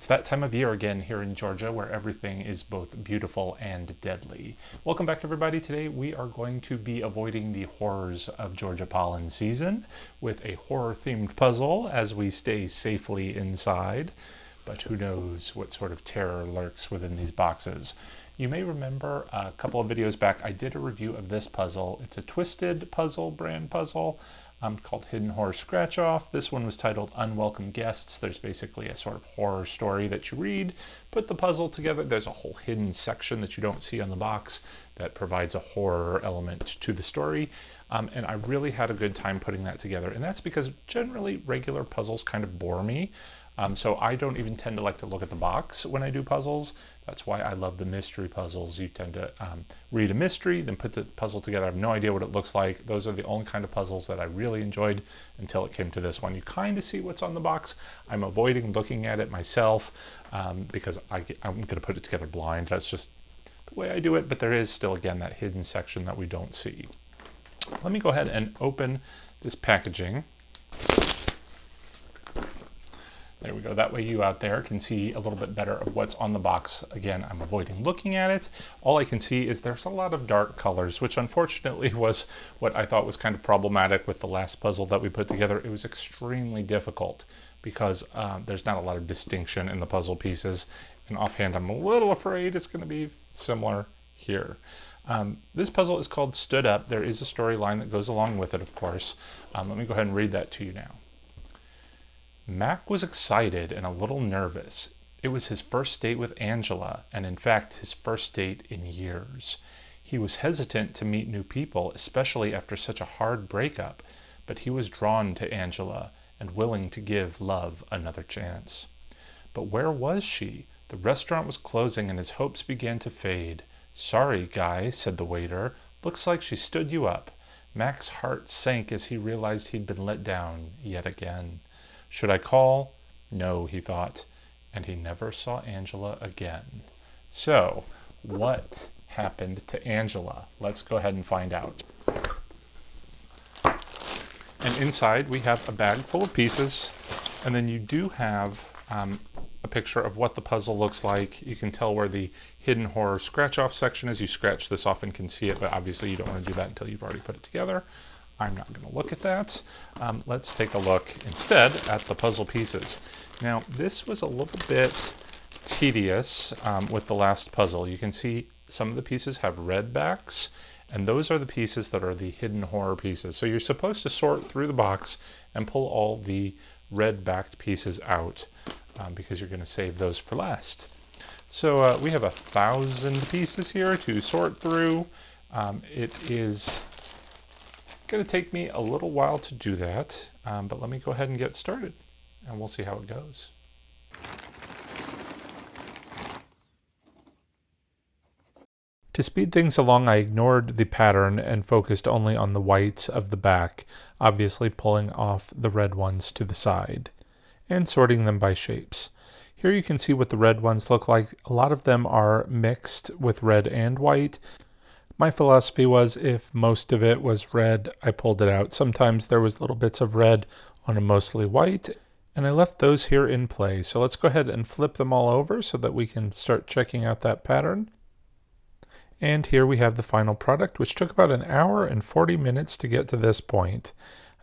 that time of year again here in Georgia where everything is both beautiful and deadly. Welcome back everybody. Today we are going to be avoiding the horrors of Georgia pollen season with a horror themed puzzle as we stay safely inside. But who knows what sort of terror lurks within these boxes. You may remember a couple of videos back I did a review of this puzzle. It's a Twisted Puzzle brand puzzle. Called Hidden Horror Scratch Off. This one was titled Unwelcome Guests. There's basically a sort of horror story that you read, put the puzzle together. There's a whole hidden section that you don't see on the box that provides a horror element to the story. And I really had a good time putting that together. And that's because generally regular puzzles kind of bore me. So I don't even tend to like to look at the box when I do puzzles. That's why I love the mystery puzzles. You tend to read a mystery, then put the puzzle together. I have no idea what it looks like. Those are the only kind of puzzles that I really enjoyed until it came to this one. You kind of see what's on the box. I'm avoiding looking at it myself because I'm going to put it together blind. That's just the way I do it. But there is still, again, that hidden section that we don't see. Let me go ahead and open this packaging. There we go. That way you out there can see a little bit better of what's on the box. Again, I'm avoiding looking at it. All I can see is there's a lot of dark colors, which unfortunately was what I thought was kind of problematic with the last puzzle that we put together. It was extremely difficult because there's not a lot of distinction in the puzzle pieces. And offhand, I'm a little afraid it's going to be similar here. This puzzle is called Stood Up. There is a storyline that goes along with it, of course. Let me go ahead and read that to you now. Mac was excited and a little nervous. It was his first date with Angela, and in fact, his first date in years. He was hesitant to meet new people, especially after such a hard breakup, but he was drawn to Angela and willing to give love another chance. But where was she? The restaurant was closing and his hopes began to fade. "Sorry, guy," said the waiter. "Looks like she stood you up." Mac's heart sank as he realized he'd been let down yet again. Should I call? No, he thought, and he never saw Angela again. So, what happened to Angela? Let's go ahead and find out. And inside we have a bag full of pieces, and then you do have a picture of what the puzzle looks like. You can tell where the hidden horror scratch-off section is. You scratch this off and can see it, but obviously you don't want to do that until you've already put it together. I'm not going to look at that. Let's take a look instead at the puzzle pieces. Now, this was a little bit tedious with the last puzzle. You can see some of the pieces have red backs, and those are the pieces that are the hidden horror pieces. So you're supposed to sort through the box and pull all the red-backed pieces out because you're going to save those for last. So we have 1,000 pieces here to sort through. It is going to take me a little while to do that, but let me go ahead and get started and we'll see how it goes. To speed things along, I ignored the pattern and focused only on the whites of the back, obviously pulling off the red ones to the side and sorting them by shapes. Here you can see what the red ones look like. A lot of them are mixed with red and white. My philosophy was if most of it was red, I pulled it out. Sometimes there was little bits of red on a mostly white, and I left those here in play. So let's go ahead and flip them all over so that we can start checking out that pattern. And here we have the final product, which took about 1 hour and 40 minutes to get to this point.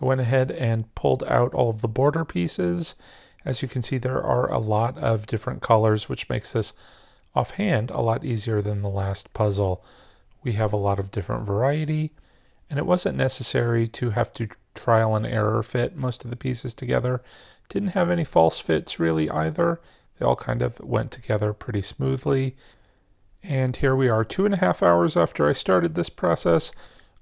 I went ahead and pulled out all of the border pieces. As you can see, there are a lot of different colors, which makes this offhand a lot easier than the last puzzle. We have a lot of different variety, and it wasn't necessary to have to trial and error fit most of the pieces together. Didn't have any false fits really either. They all kind of went together pretty smoothly. And here we are 2.5 hours after I started this process.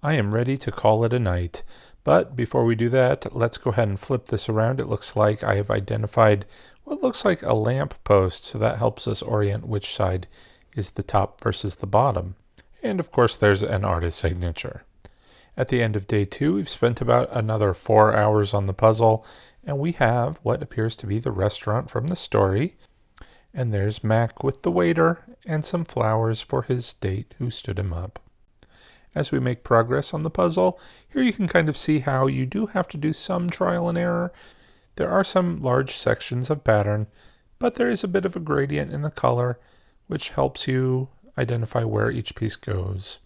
I am ready to call it a night. But before we do that, let's go ahead and flip this around. It looks like I have identified what looks like a lamp post, so that helps us orient which side is the top versus the bottom. And of course there's an artist's signature. At the end of day 2, we've spent about another 4 hours on the puzzle, and we have what appears to be the restaurant from the story. And there's Mac with the waiter and some flowers for his date who stood him up. As we make progress on the puzzle, here you can kind of see how you do have to do some trial and error. There are some large sections of pattern but there is a bit of a gradient in the color, which helps you identify where each piece goes.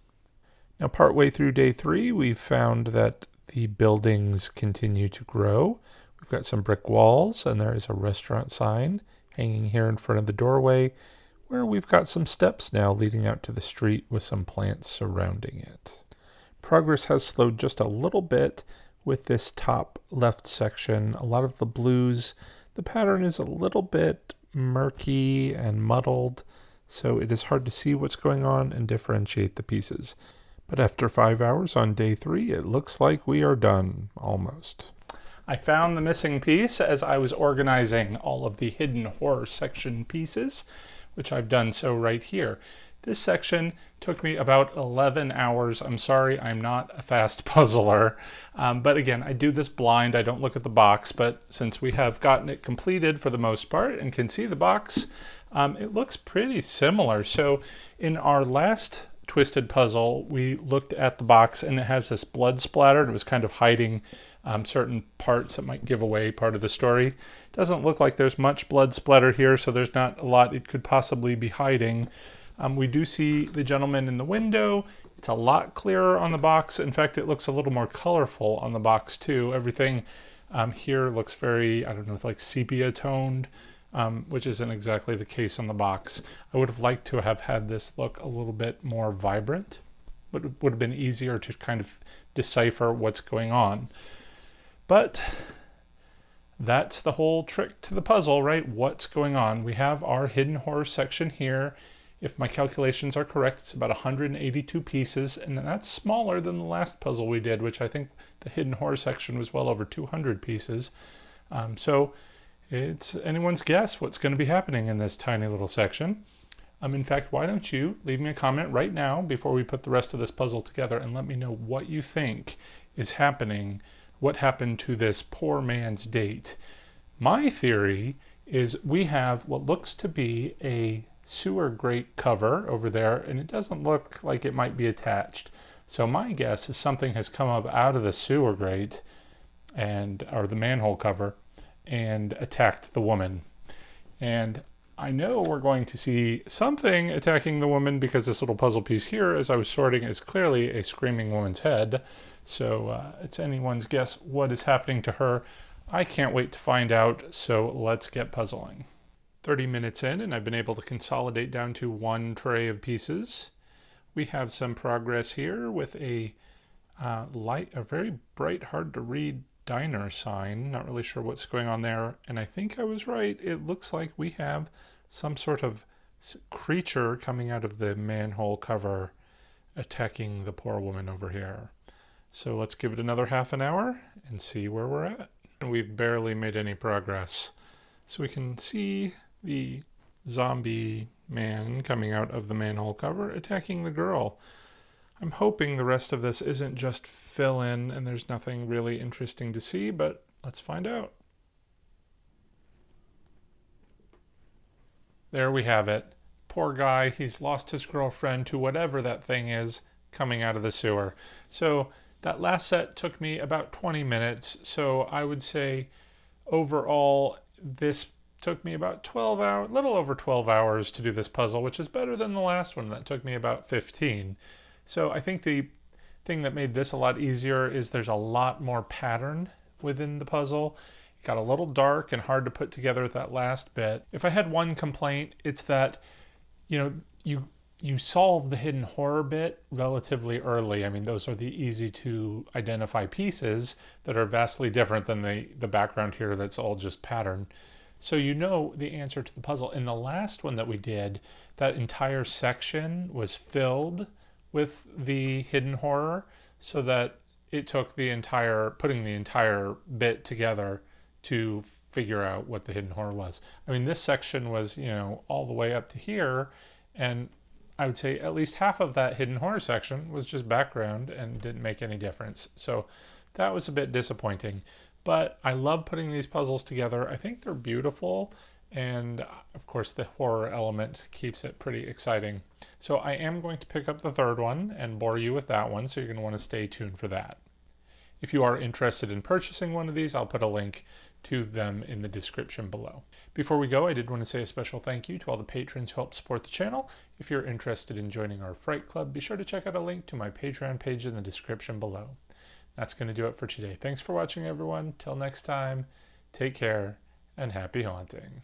Now, partway through day 3, we've found that the buildings continue to grow. We've got some brick walls, and there is a restaurant sign hanging here in front of the doorway, where we've got some steps now leading out to the street with some plants surrounding it. Progress has slowed just a little bit with this top left section. A lot of the blues, the pattern is a little bit murky and muddled, so it is hard to see what's going on and differentiate the pieces. But after 5 hours on day 3, it looks like we are done, almost. I found the missing piece as I was organizing all of the hidden horror section pieces, which I've done so right here. This section took me about 11 hours. I'm sorry, I'm not a fast puzzler. But again, I do this blind. I don't look at the box, but since we have gotten it completed for the most part and can see the box, it looks pretty similar. So in our last twisted puzzle, we looked at the box and it has this blood splatter. It was kind of hiding certain parts that might give away part of the story. Doesn't look like there's much blood splatter here, so there's not a lot it could possibly be hiding. We do see the gentleman in the window. It's a lot clearer on the box. In fact, it looks a little more colorful on the box too. Everything here looks very, I don't know, like sepia toned, which isn't exactly the case on the box. I would have liked to have had this look a little bit more vibrant, but it would have been easier to kind of decipher what's going on. But that's the whole trick to the puzzle, right? What's going on? We have our hidden horror section here. If my calculations are correct, it's about 182 pieces, and that's smaller than the last puzzle we did, which I think the hidden horror section was well over 200 pieces. So it's anyone's guess what's going to be happening in this tiny little section. In fact, why don't you leave me a comment right now before we put the rest of this puzzle together and let me know what you think is happening, what happened to this poor man's date. My theory is we have what looks to be a sewer grate cover over there, and it doesn't look like it might be attached. So my guess is something has come up out of the sewer grate or the manhole cover and attacked the woman. And I know we're going to see something attacking the woman because this little puzzle piece here, as I was sorting, is clearly a screaming woman's head. So it's anyone's guess what is happening to her. I can't wait to find out, so let's get puzzling. 30 minutes in, and I've been able to consolidate down to one tray of pieces. We have some progress here with a very bright, hard to read diner sign. Not really sure what's going on there, and I think I was right. It looks like we have some sort of creature coming out of the manhole cover attacking the poor woman over here. So let's give it another half an hour and see where we're at. And we've barely made any progress. So we can see the zombie man coming out of the manhole cover attacking the girl. I'm hoping the rest of this isn't just fill in and there's nothing really interesting to see, but let's find out. There we have it. Poor guy, he's lost his girlfriend to whatever that thing is coming out of the sewer. So that last set took me about 20 minutes, so I would say overall this took me about 12 hours, little over 12 hours to do this puzzle, which is better than the last one that took me about 15. So I think the thing that made this a lot easier is there's a lot more pattern within the puzzle. It got a little dark and hard to put together with that last bit. If I had one complaint, it's that, you solve the hidden horror bit relatively early. I mean, those are the easy to identify pieces that are vastly different than the background here that's all just pattern. So you know the answer to the puzzle. In the last one that we did, that entire section was filled with the hidden horror, so that it took putting the entire bit together to figure out what the hidden horror was. I mean, this section was, all the way up to here, and I would say at least half of that hidden horror section was just background and didn't make any difference. So that was a bit disappointing. But I love putting these puzzles together. I think they're beautiful, and of course the horror element keeps it pretty exciting. So I am going to pick up the third one and bore you with that one, so you're going to want to stay tuned for that. If you are interested in purchasing one of these, I'll put a link to them in the description below. Before we go, I did want to say a special thank you to all the patrons who help support the channel. If you're interested in joining our Fright Club, be sure to check out a link to my Patreon page in the description below. That's going to do it for today. Thanks for watching, everyone. Till next time, take care and happy haunting.